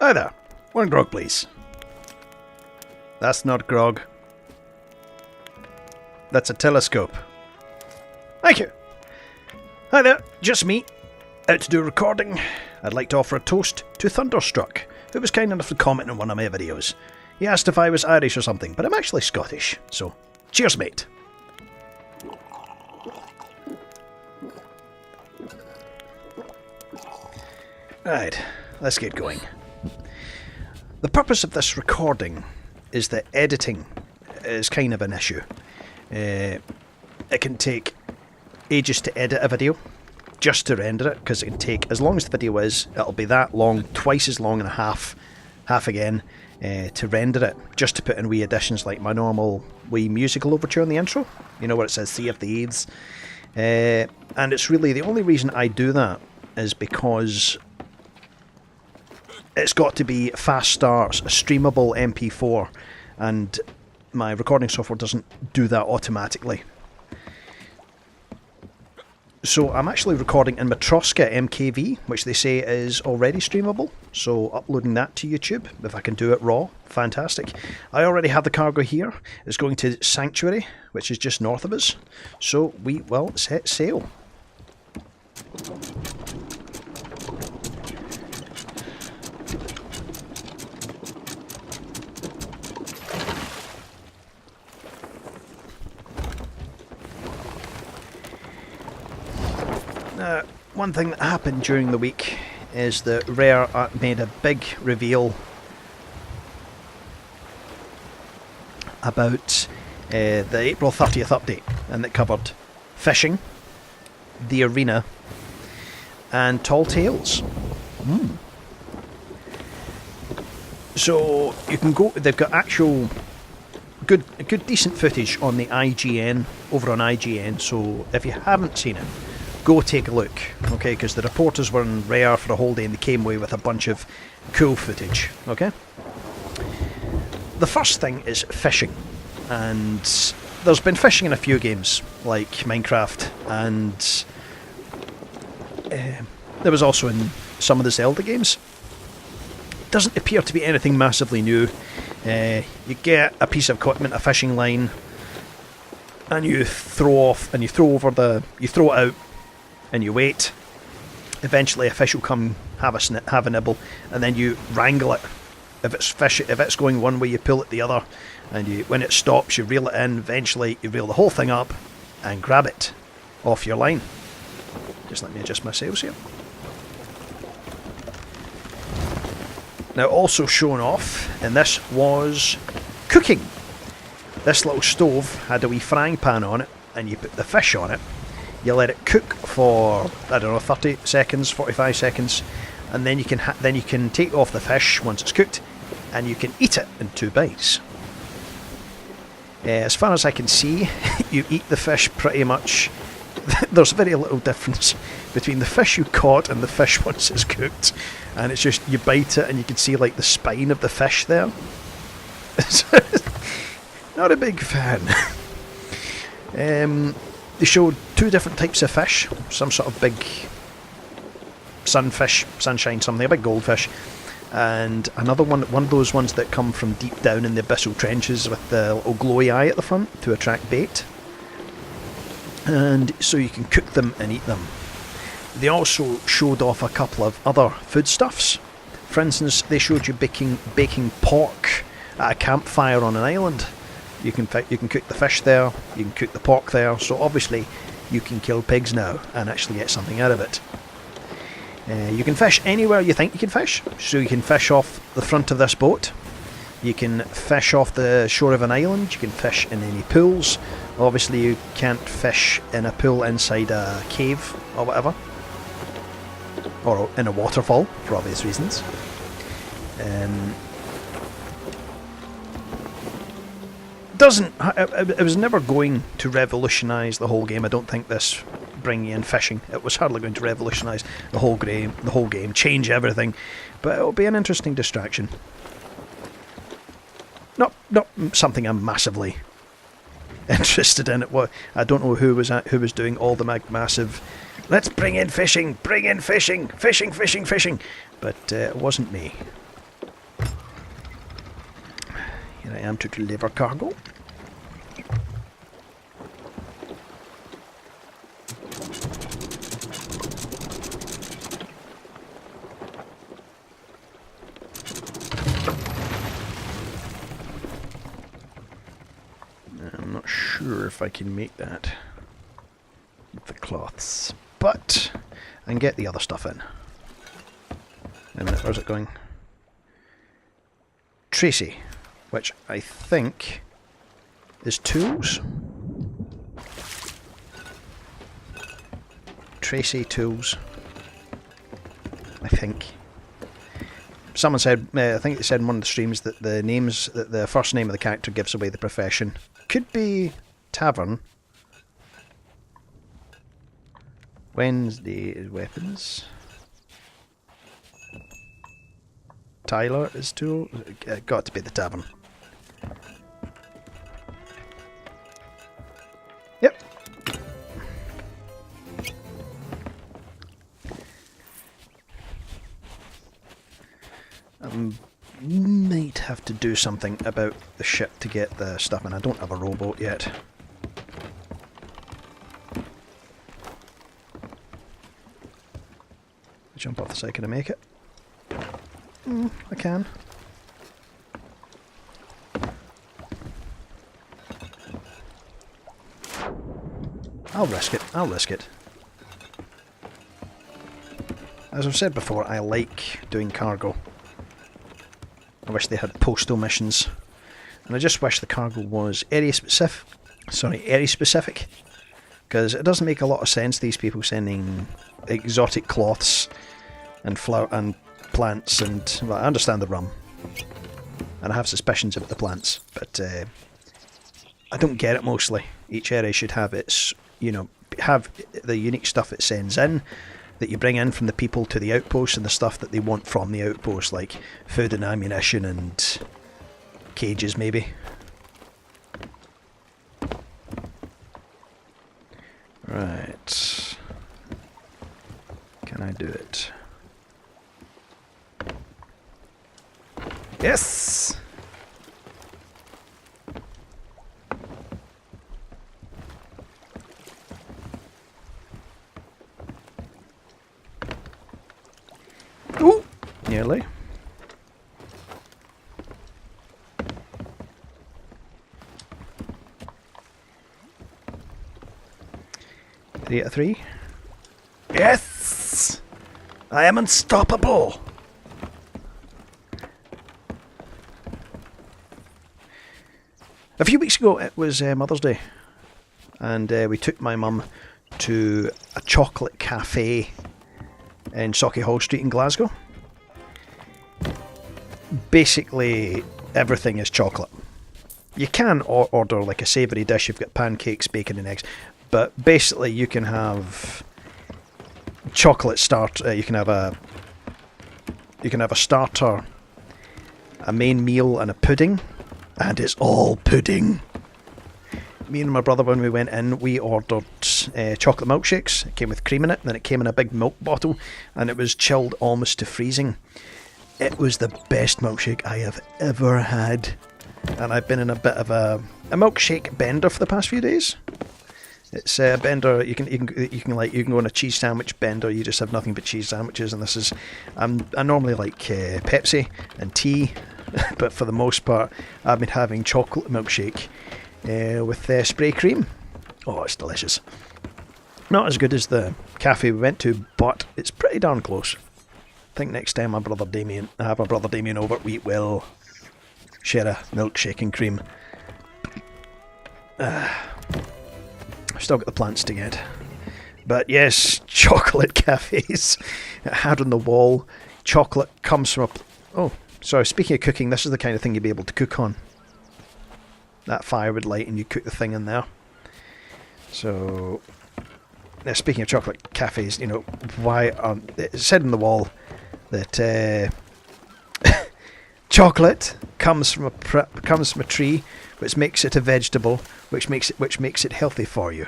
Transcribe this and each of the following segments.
Hi there. One grog, please. That's not grog. That's a telescope. Thank you. Hi there, just me. Out to do a recording. I'd like to offer a toast to Thunderstruck, who was kind enough to comment on one of my videos. He asked if I was Irish or something, but I'm actually Scottish, so cheers, mate. Right, let's get going. The purpose of this recording is that editing is kind of an issue. It can take ages to edit a video, just to render it, because it can take, as long as the video is, it'll be that long, twice as long and a half again, to render it, just to put in wee additions like my normal wee musical overture in the intro, you know, where it says Thieves. And it's really, the only reason I do that is because it's got to be fast starts, a streamable MP4, and my recording software doesn't do that automatically. So I'm actually recording in Matroska MKV, which they say is already streamable, so uploading that to YouTube, if I can do it raw, fantastic. I already have the cargo here. It's going to Sanctuary, which is just north of us, so we will set sail. One thing that happened during the week is that Rare made a big reveal about the April 30th update, and it covered fishing, the arena, and tall tales. So you can go, they've got actual good decent footage on the IGN, over on IGN, so if you haven't seen it, go take a look, okay, because the reporters were in Rare for a whole day and they came away with a bunch of cool footage, okay? The first thing is fishing, and there's been fishing in a few games, like Minecraft, and there was also in some of the Zelda games. Doesn't appear to be anything massively new. You get a piece of equipment, a fishing line, and you throw off, and you throw it out, and you wait. Eventually a fish will come, have a nibble, and then you wrangle it. If it's going one way, you pull it the other, and when it stops, you reel it in. Eventually you reel the whole thing up and grab it off your line. Just let me adjust my sails here. Now, also shown off in this was cooking. This little stove had a wee frying pan on it, and you put the fish on it. You let it cook for, I don't know, 30 seconds, 45 seconds, and then you can take off the fish once it's cooked, and you can eat it in 2 bites. As far as I can see, you eat the fish pretty much. There's very little difference between the fish you caught and the fish once it's cooked, and it's just, you bite it and you can see like the spine of the fish there. Not a big fan. They showed 2 different types of fish, some sort of big sunfish, sunshine something, a big goldfish, and another one of those ones that come from deep down in the abyssal trenches with the little glowy eye at the front to attract bait. And so you can cook them and eat them. They also showed off a couple of other foodstuffs. For instance, they showed you baking pork at a campfire on an island. You can cook the fish there, you can cook the pork there, so obviously you can kill pigs now and actually get something out of it. You can fish anywhere you think you can fish, so you can fish off the front of this boat, you can fish off the shore of an island, you can fish in any pools. Obviously you can't fish in a pool inside a cave or whatever, or in a waterfall for obvious reasons. It was never going to revolutionise the whole game. I don't think this bringing in fishing, it was hardly going to revolutionise the whole game, change everything, but it'll be an interesting distraction. Not something I'm massively interested in. I don't know who was doing all the massive, let's bring in fishing, fishing, but it wasn't me. Here I am to deliver cargo. I'm not sure if I can make that with the cloths, but I can get the other stuff in. Wait a minute, where's it going? Tracy, which I think is tools. Tracy tools. I think. Someone said, I think they said in one of the streams that the first name of the character gives away the profession. Could be tavern. Wednesday is weapons. Tyler is tool. Got to be the tavern. Yep. Might have to do something about the ship to get the stuff in. I don't have a rowboat yet. Jump off the side, can I make it? I can. I'll risk it. I'll risk it. As I've said before, I like doing cargo. I wish they had postal missions. And I just wish the cargo was area specific. Sorry, area specific. Because it doesn't make a lot of sense, these people sending exotic cloths and flower and plants and... Well, I understand the rum. And I have suspicions about the plants. But I don't get it mostly. Each area should have its, you know, have the unique stuff it sends in, that you bring in from the people to the outpost, and the stuff that they want from the outpost, like food and ammunition and cages maybe. Right. Can I do it? Yes! Ooh! Nearly. Three out of three. Yes! I am unstoppable! A few weeks ago it was Mother's Day, and we took my mum to a chocolate cafe in Sauchiehall Street in Glasgow. Basically everything is chocolate. You can order like a savoury dish. You've got pancakes, bacon and eggs, but basically you can have chocolate starter. You can have a starter, a main meal and a pudding, and it's all pudding. Me and my brother, when we went in, we ordered chocolate milkshakes. It came with cream in it, and then it came in a big milk bottle, and it was chilled almost to freezing. It was the best milkshake I have ever had, and I've been in a bit of a milkshake bender for the past few days. It's a bender. You can go on a cheese sandwich bender. You just have nothing but cheese sandwiches, and this is I normally like Pepsi and tea, but for the most part, I've been having chocolate milkshake with spray cream. Oh, it's delicious. Not as good as the cafe we went to, but it's pretty darn close. I think next time I have my brother Damien over, we will share a milkshake and cream. I've still got the plants to get. But yes, chocolate cafes. It had on the wall. Chocolate comes from a... Oh, sorry, speaking of cooking, this is the kind of thing you'd be able to cook on. That fire would light and you cook the thing in there. So... Now, speaking of chocolate cafes, you know, why it said on the wall that chocolate comes from a tree, which makes it a vegetable, which makes it healthy for you.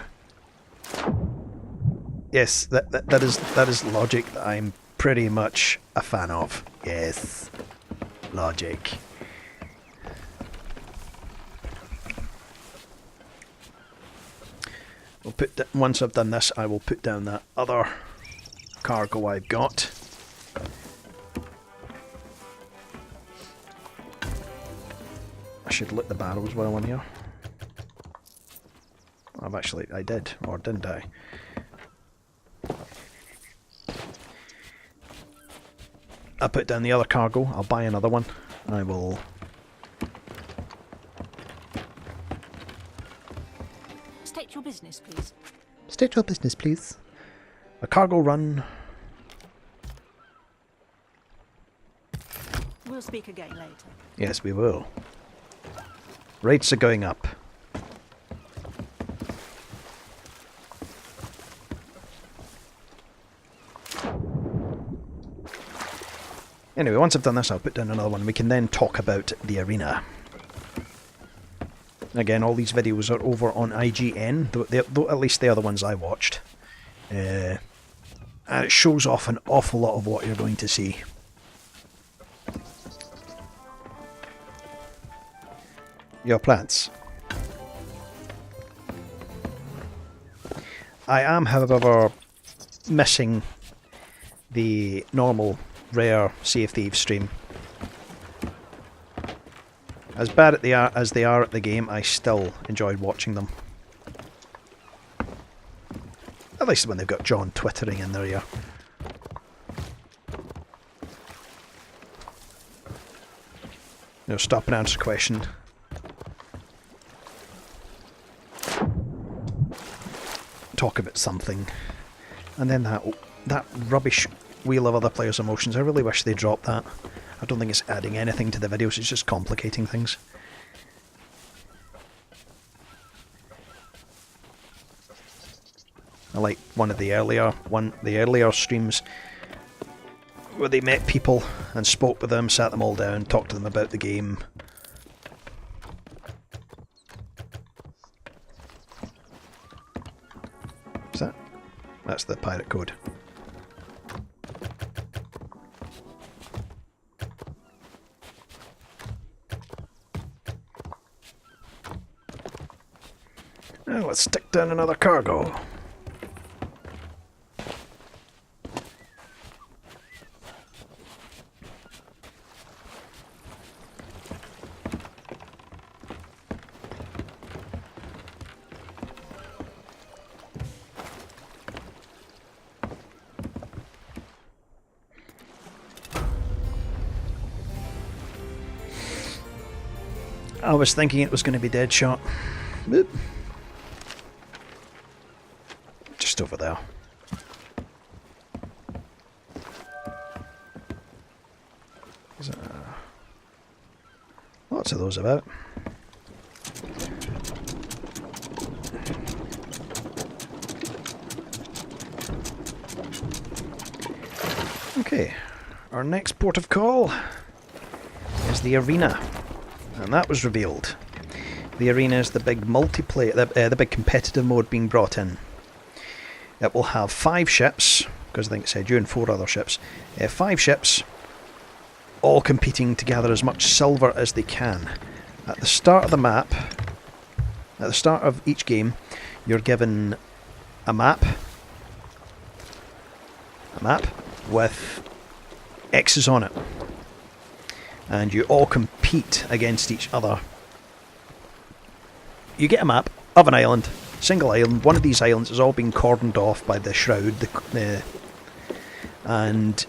Yes, that is logic that I'm pretty much a fan of. Yes, logic. Once I've done this, I will put down that other cargo I've got. I should loot the barrels while I'm here. I did, or didn't I? I put down the other cargo, I'll buy another one. I will... State your business, please. State your business, please. A cargo run. We'll speak again later. Yes, we will. Rates are going up. Anyway, once I've done this, I'll put down another one. We can then talk about the arena. Again, all these videos are over on IGN, though at least they are the ones I watched. And it shows off an awful lot of what you're going to see. Your plants. I am, however, missing the normal, rare Sea of Thieves stream. As bad as they are at the game, I still enjoyed watching them. At least when they've got John twittering in their ear. No, stop and answer a question. Talk about something. And then that rubbish wheel of other players' emotions. I really wish they dropped that. I don't think it's adding anything to the videos, it's just complicating things. I like one of the earlier streams where they met people and spoke with them, sat them all down, talked to them about the game. Is that? That's the pirate code. Now let's stick down another cargo. I was thinking it was going to be Deadshot. Boop. Just over there. Is that, lots of those about. Okay, our next port of call is the arena. And that was revealed. The arena is the big multiplayer, the big competitive mode being brought in. It will have 5 ships, because I think it said you and 4 other ships. 5 ships, all competing to gather as much silver as they can. At the start of the map, at the start of each game, you're given a map with X's on it. And you all compete against each other. You get a map of an island, single island. One of these islands has all been cordoned off by the shroud, and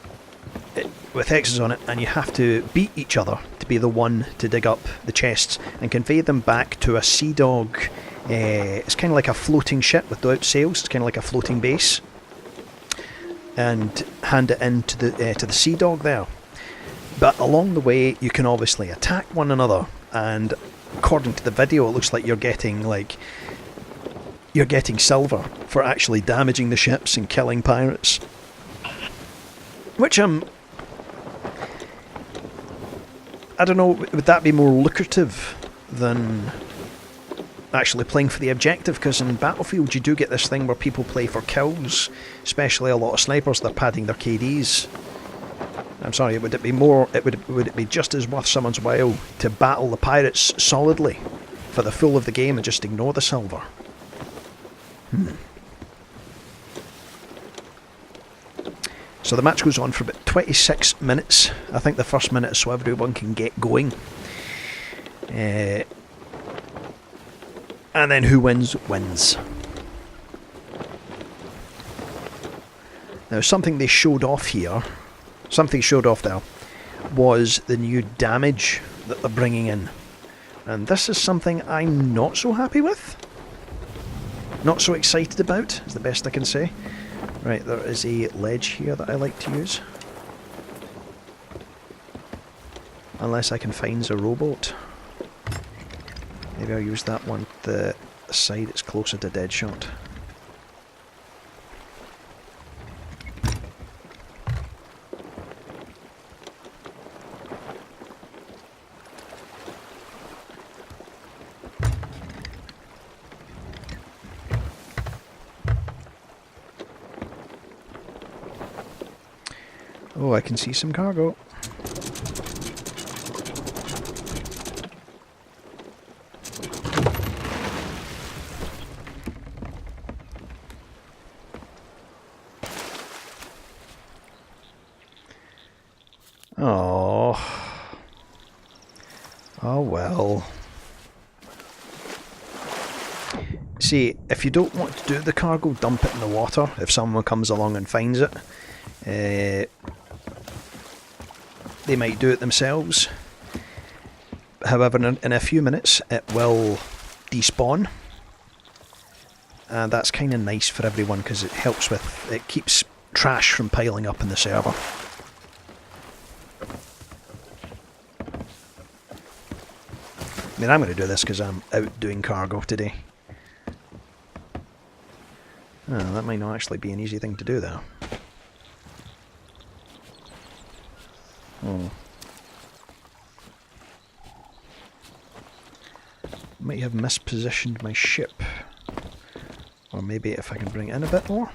with X's on it, and you have to beat each other to be the one to dig up the chests and convey them back to a Sea Dog. It's kind of like a floating ship without sails. It's kind of like a floating base, and hand it in to the Sea Dog there. But along the way, you can obviously attack one another, and according to the video, it looks like you're getting silver for actually damaging the ships and killing pirates. Which I don't know, would that be more lucrative than actually playing for the objective? Because in Battlefield, you do get this thing where people play for kills, especially a lot of snipers. They're padding their KDs. I'm sorry, would it be just as worth someone's while to battle the pirates solidly for the full of the game and just ignore the silver? So the match goes on for about 26 minutes. I think the first minute is so everyone can get going. And then who wins, wins. Now something they showed off here, something showed off there, was the new damage that they're bringing in. And this is something I'm not so happy with. Not so excited about, is the best I can say. Right, there is a ledge here that I like to use. Unless I can find a rowboat. Maybe I'll use that one, the side that's closer to Deadshot. Oh, I can see some cargo. Oh. Oh well. See, if you don't want to do the cargo, dump it in the water if someone comes along and finds it. They might do it themselves. However, in a few minutes it will despawn. And that's kind of nice for everyone because it helps with, it keeps trash from piling up in the server. I mean, I'm going to do this because I'm out doing cargo today. Oh, that might not actually be an easy thing to do though. Oh. Might have mispositioned my ship. Or maybe if I can bring it in a bit more.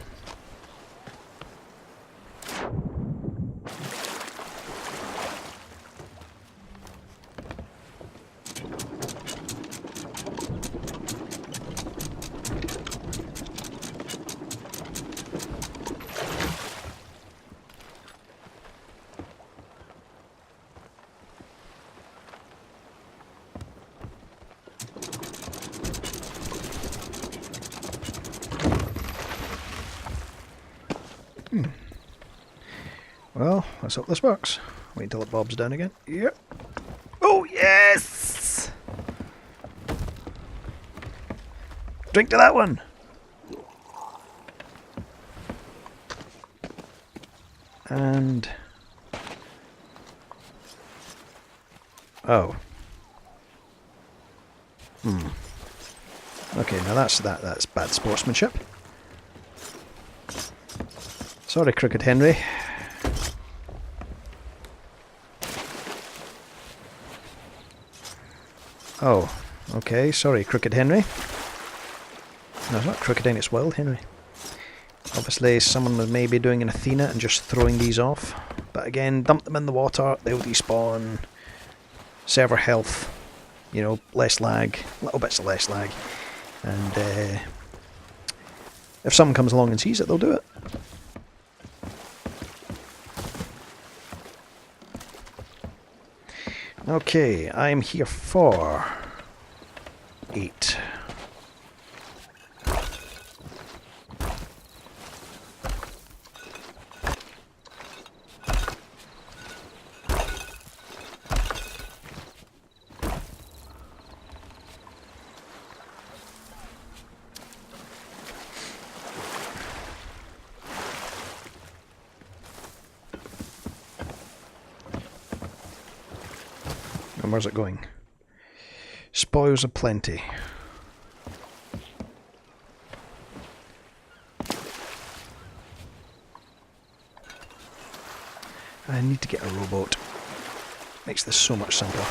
Well, let's hope this works. Wait until it bobs down again. Yep. Oh, yes! Drink to that one! And... oh. Okay, now that's bad sportsmanship. Sorry, Crooked Henry. Oh, okay, sorry, Crooked Henry. No, it's not Crooked Henry, it's Wild Henry. Obviously, someone was maybe doing an Athena and just throwing these off. But again, dump them in the water, they'll despawn. Server health, you know, less lag, little bits of less lag. And if someone comes along and sees it, they'll do it. Okay, I'm here for 8. And where's it going? Spoils aplenty. I need to get a rowboat. Makes this so much simpler.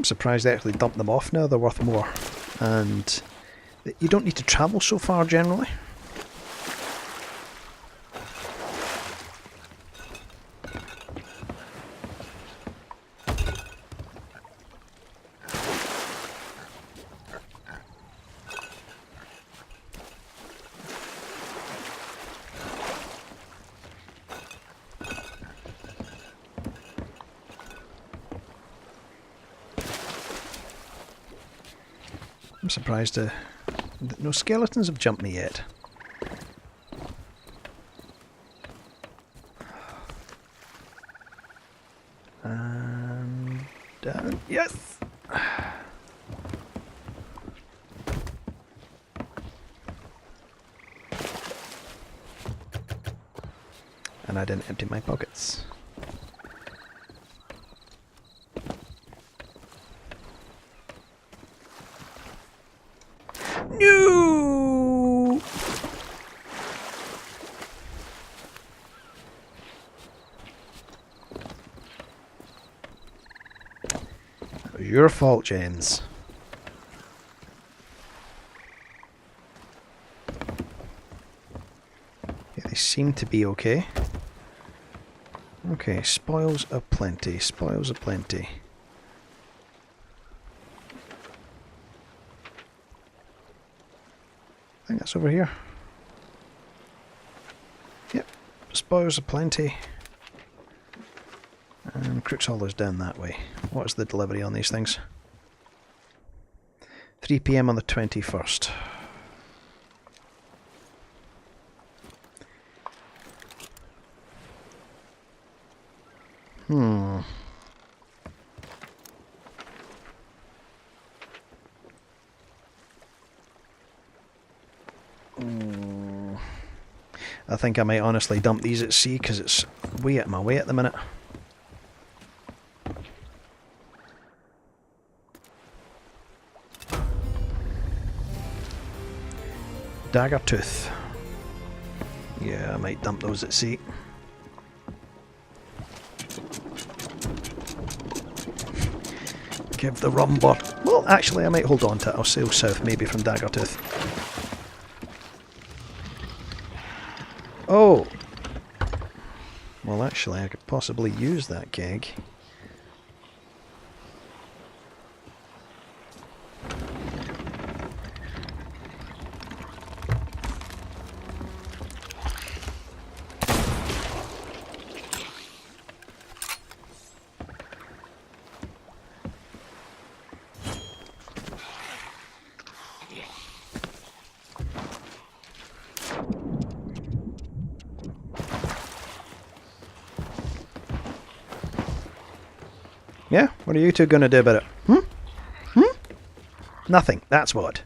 surprised they actually dumped them off now. They're worth more. And you don't need to travel so far generally. I'm surprised that no skeletons have jumped me yet. And down. Yes! And I didn't empty my pockets. No! That was your fault, James. Yeah, they seem to be okay. Okay, spoils aplenty, spoils aplenty. I think that's over here. Yep, spoils aplenty. And Crook's Hollow's down that way. What's the delivery on these things? 3 PM on the 21st. I think I might honestly dump these at sea because it's way out of my way at the minute. Dagger tooth. Yeah, I might dump those at sea. Give the rumber. Well, actually, I might hold on to it. I'll sail south, maybe from Daggertooth. Oh! Well, actually, I could possibly use that keg. Yeah? What are you two going to do about it? Nothing. That's what.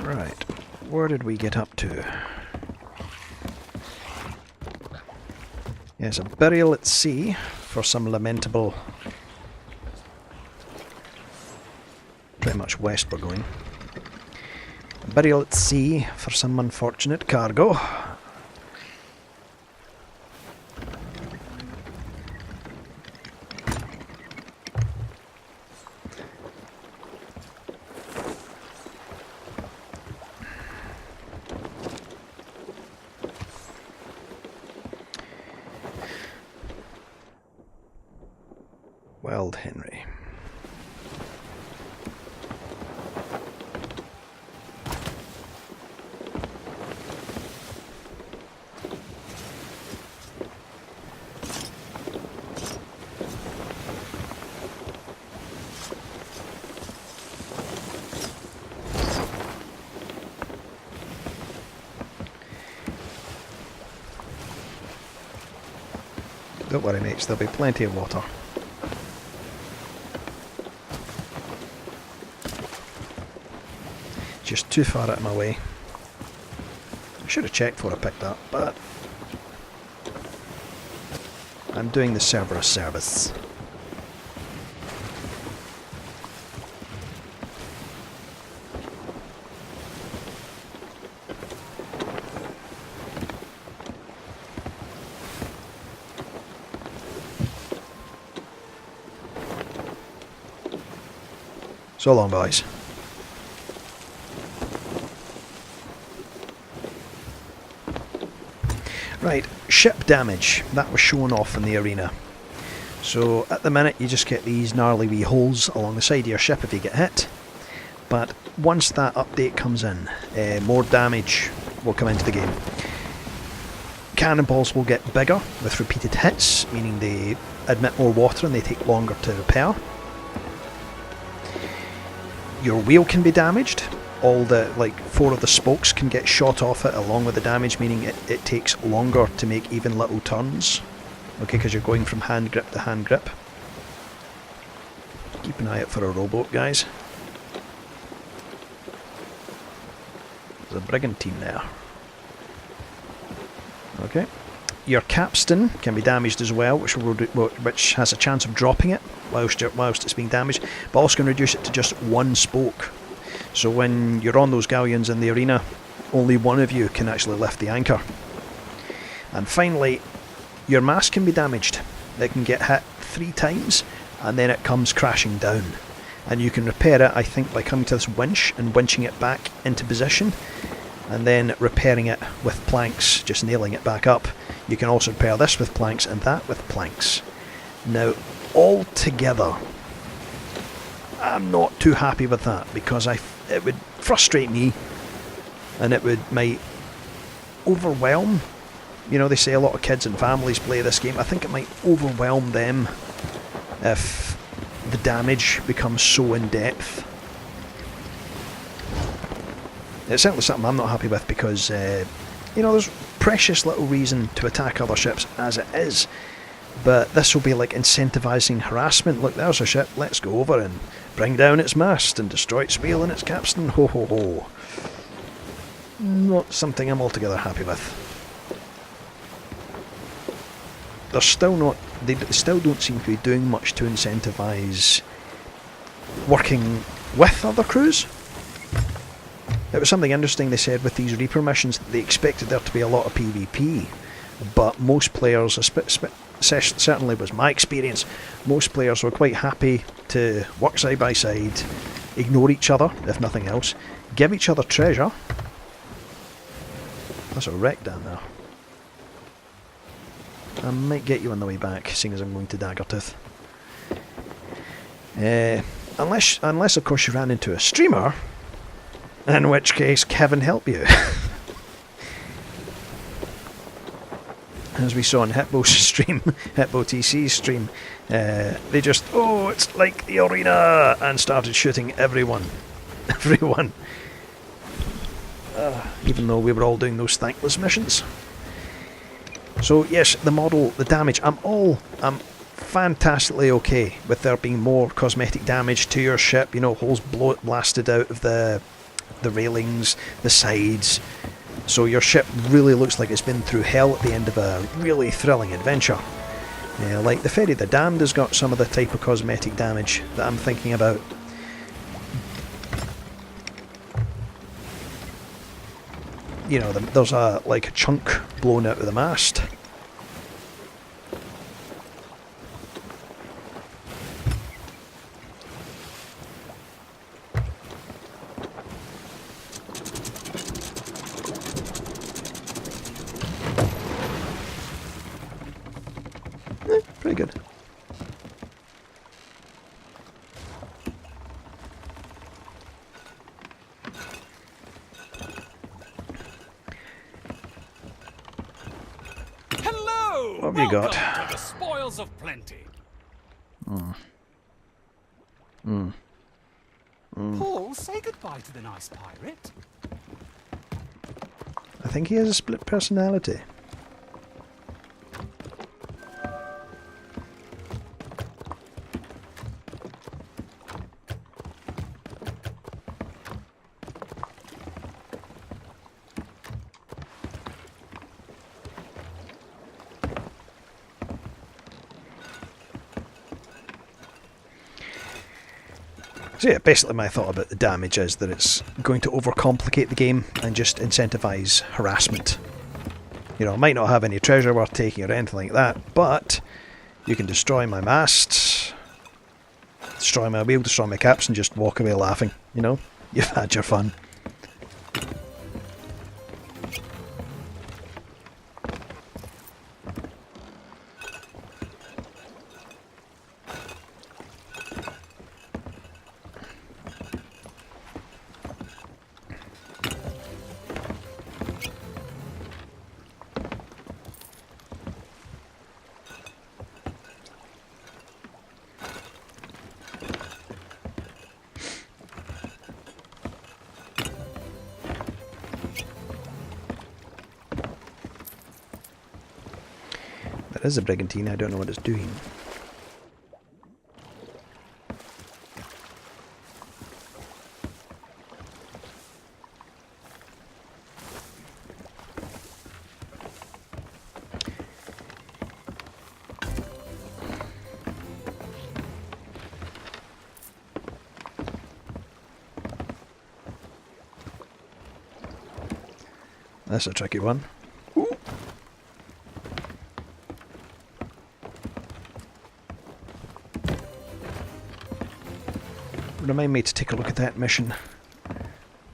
Right. Where did we get up to? Yes, a burial at sea for some lamentable... Pretty much west we're going. A burial at sea for some unfortunate cargo. Wild Henry. Don't worry, mates, there'll be plenty of water. Just too far out of my way. I should have checked before I picked up, but I'm doing the server a service. So long, boys. Right, ship damage. That was shown off in the arena. So at the minute you just get these gnarly wee holes along the side of your ship if you get hit. But once that update comes in, more damage will come into the game. Cannonballs will get bigger with repeated hits, meaning they emit more water and they take longer to repair. Your wheel can be damaged. All the, like, 4 of the spokes can get shot off it along with the damage, meaning it takes longer to make even little turns. Okay, because you're going from hand grip to hand grip. Keep an eye out for a rowboat, guys. There's a brigantine there. Okay. Your capstan can be damaged as well, which has a chance of dropping it whilst it's being damaged, but also can reduce it to just 1 spoke. So when you're on those galleons in the arena, only one of you can actually lift the anchor. And finally, your mast can be damaged. It can get hit 3 times and then it comes crashing down. And you can repair it, I think, by coming to this winch and winching it back into position and then repairing it with planks, just nailing it back up. You can also repair this with planks and that with planks. Now, all together, I'm not too happy with that because it would frustrate me and might overwhelm. You know, they say a lot of kids and families play this game. I think it might overwhelm them if the damage becomes so in depth. It's certainly something I'm not happy with because, you know, there's precious little reason to attack other ships as it is. But this will be like incentivising harassment. Look, there's a ship, let's go over and bring down its mast and destroy its wheel and its capstan. Ho ho ho. Not something I'm altogether happy with. They're still not. They still don't seem to be doing much to incentivise working with other crews. It was something interesting they said with these Reaper missions that they expected there to be a lot of PvP, but most players, certainly was my experience, most players were quite happy to work side by side, ignore each other, if nothing else, give each other treasure. That's a wreck down there. I might get you on the way back, seeing as I'm going to Daggertooth. Unless of course you ran into a streamer, in which case Kevin help you. As we saw on Hitbo's stream, Hitbo TC's stream, they just, oh, it's like the arena, and started shooting everyone. Everyone. Even though we were all doing those thankless missions. So yes, the model, the damage, I'm fantastically okay with there being more cosmetic damage to your ship, you know, holes blasted out of the railings, the sides, so your ship really looks like it's been through hell at the end of a really thrilling adventure. Like the Ferry the Damned has got some of the type of cosmetic damage that I'm thinking about. You know, there's like a chunk blown out of the mast. Pretty good. Hello! What have you got? Welcome to the spoils of plenty. Paul, say goodbye to the nice pirate. I think he has a split personality. So yeah, basically my thought about the damage is that it's going to overcomplicate the game and just incentivise harassment. You know, I might not have any treasure worth taking or anything like that, but you can destroy my masts, I'll be able to destroy my caps and just walk away laughing, you know? You've had your fun. There is a brigantine, I don't know what it's doing. That's a tricky one. Remind me to take a look at that mission.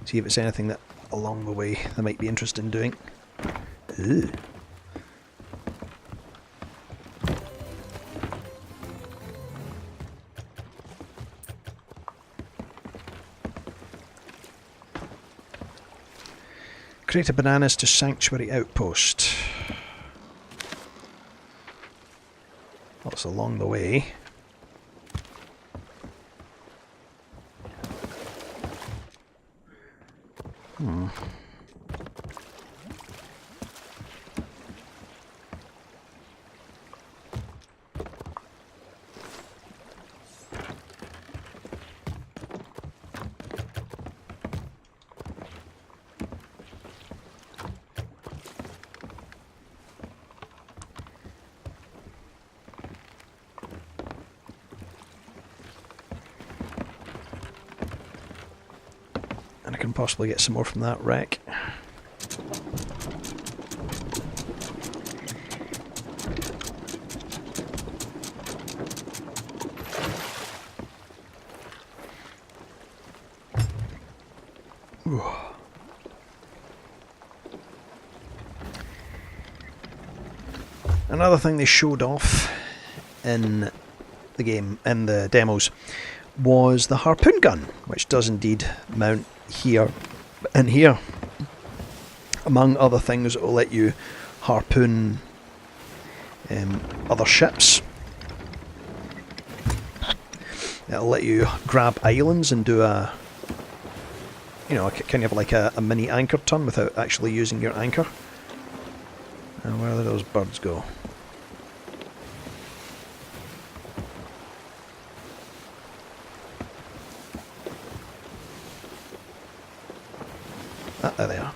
See if it's anything that along the way I might be interested in doing. Ugh. Crate of bananas to Sanctuary Outpost. Well, it's along the way. And I can possibly get some more from that wreck. Ooh. Another thing they showed off in the game, in the demos, was the harpoon gun, which does indeed mount here and here. Among other things, it will let you harpoon other ships. It'll let you grab islands and do a, you know, kind of like a mini anchor turn without actually using your anchor. And where did those birds go? There they are.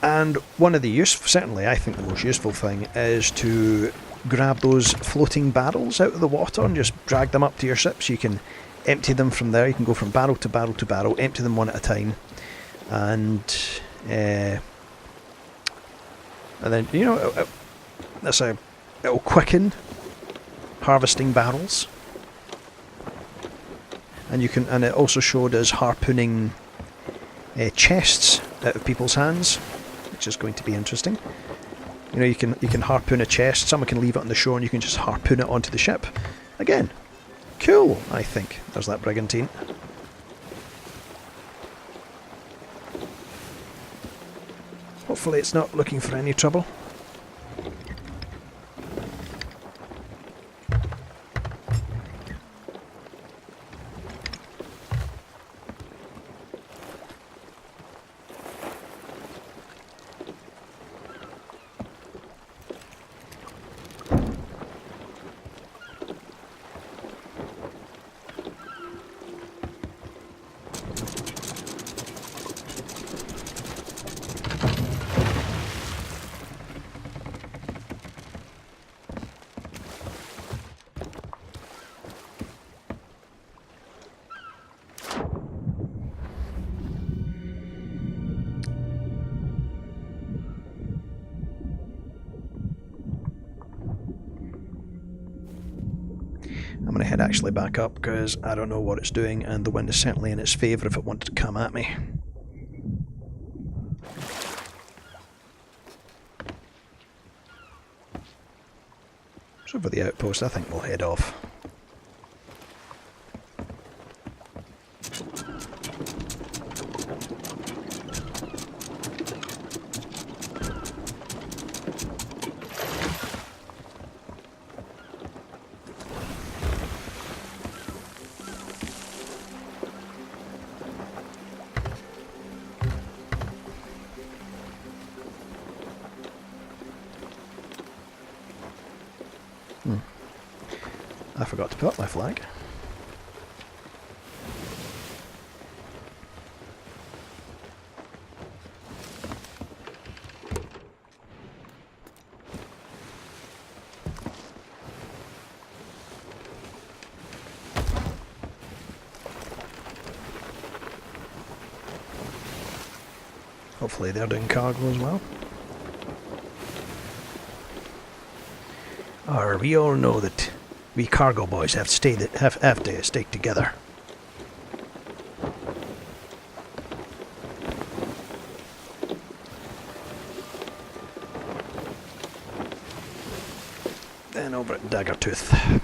And one of the certainly I think the most useful thing is to grab those floating barrels out of the water and just drag them up to your ship so you can empty them from there. You can go from barrel to barrel to barrel, empty them one at a time, and then, you know, it'll quicken harvesting barrels. And you can, and it also showed us harpooning chests out of people's hands, which is going to be interesting. You know, you can harpoon a chest. Someone can leave it on the shore, and you can just harpoon it onto the ship. Again, cool. I think there's that brigantine. Hopefully, it's not looking for any trouble. going to head actually back up because I don't know what it's doing, and the wind is certainly in its favour if it wanted to come at me. So for the outpost, I think we'll head off. I forgot to put up my flag. Hopefully they're doing cargo as well. We all know that we cargo boys have to stick together. Then over at Daggertooth.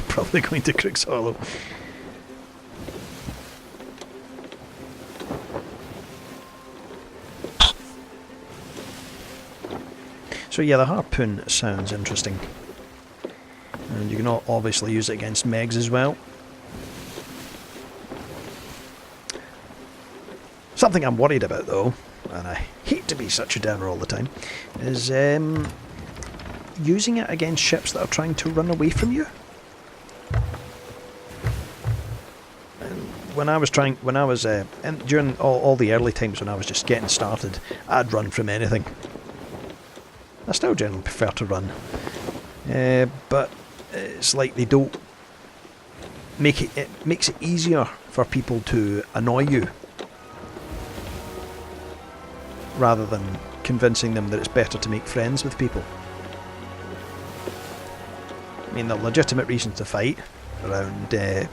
Probably going to Crooks Hollow. So yeah, the harpoon sounds interesting. And you can obviously use it against Megs as well. Something I'm worried about though, and I hate to be such a downer all the time, is using it against ships that are trying to run away from you. And during all the early times when I was just getting started, I'd run from anything. I still generally prefer to run, but it's like they don't make it. It makes it easier for people to annoy you, rather than convincing them that it's better to make friends with people. I mean, there are legitimate reasons to fight around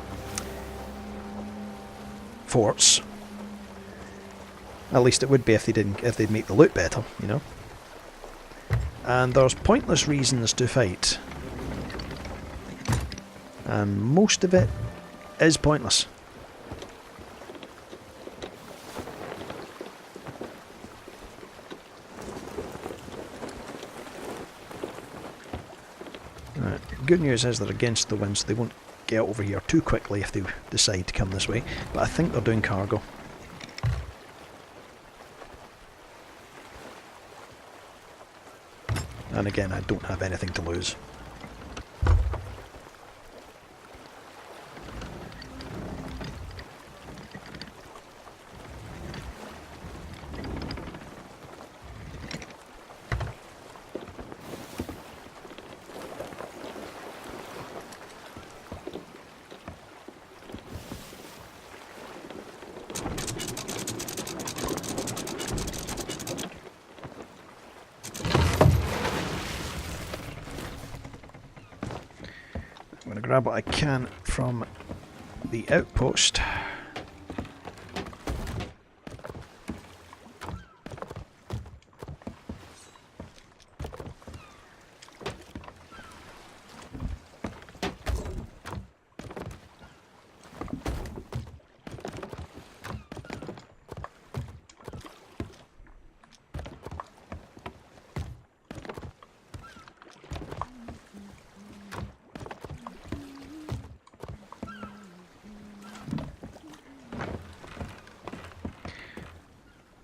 forts. At least it would be if they'd make the loot better, you know. And there's pointless reasons to fight. And most of it is pointless. Right. Good news is they're against the wind, so they won't get over here too quickly if they decide to come this way. But I think they're doing cargo. And again, I don't have anything to lose. I'm going to grab what I can from the outpost.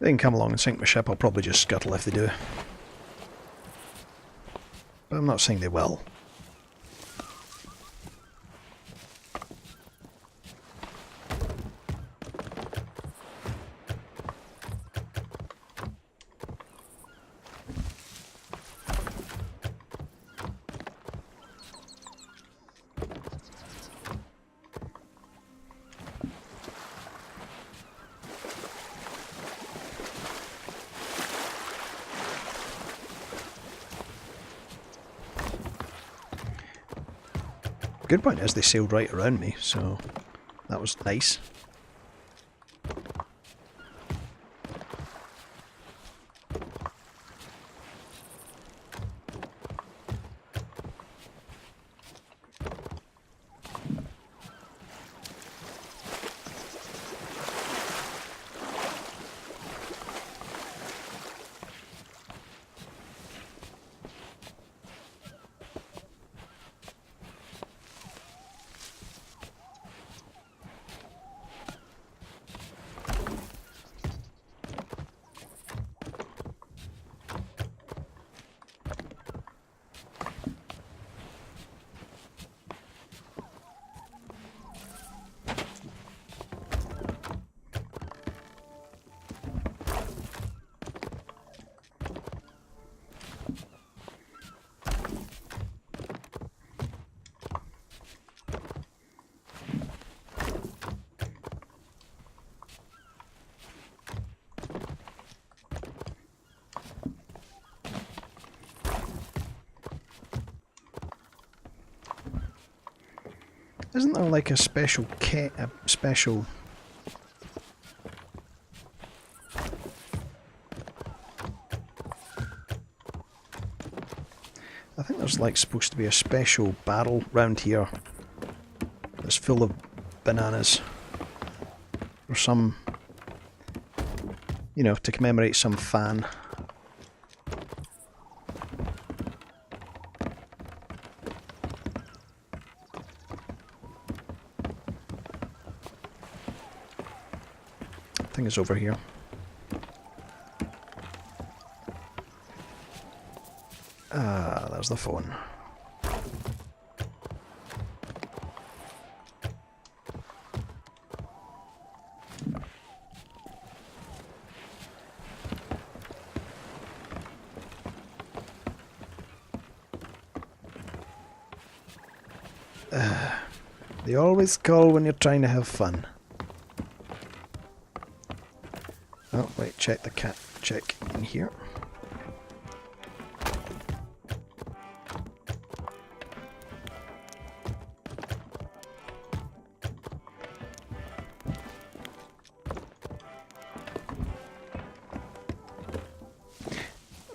They can come along and sink my ship. I'll probably just scuttle if they do. But I'm not saying they will. Good point is they sailed right around me, so that was nice. Isn't there like a special special... I think there's like supposed to be a special barrel round here that's full of bananas. Or some, you know, to commemorate some fan. I think it's over here. Ah, there's the phone. They always call when you're trying to have fun. Oh, wait, check the cat. Check in here.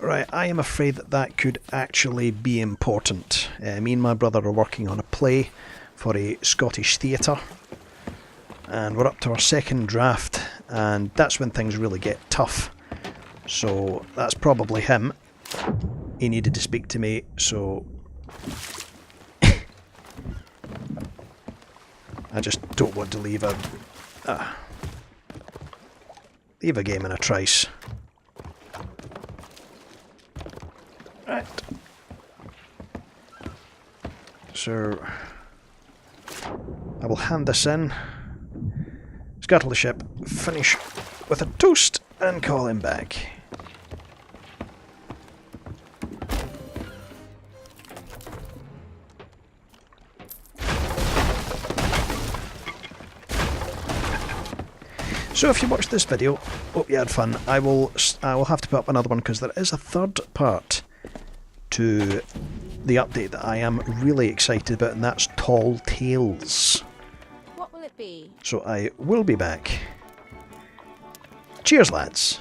Right, I am afraid that that could actually be important. Me and my brother are working on a play for a Scottish theatre, and we're up to our second draft, and that's when things really get tough. So that's probably him. He needed to speak to me, so I just don't want to leave a game in a trice. Right. So I will hand this in, scuttle the ship, finish with a toast, and call him back. So if you watched this video, hope you had fun. I will have to put up another one because there is a third part to the update that I am really excited about, and that's Tall Tales. What will it be? So I will be back. Cheers, lads.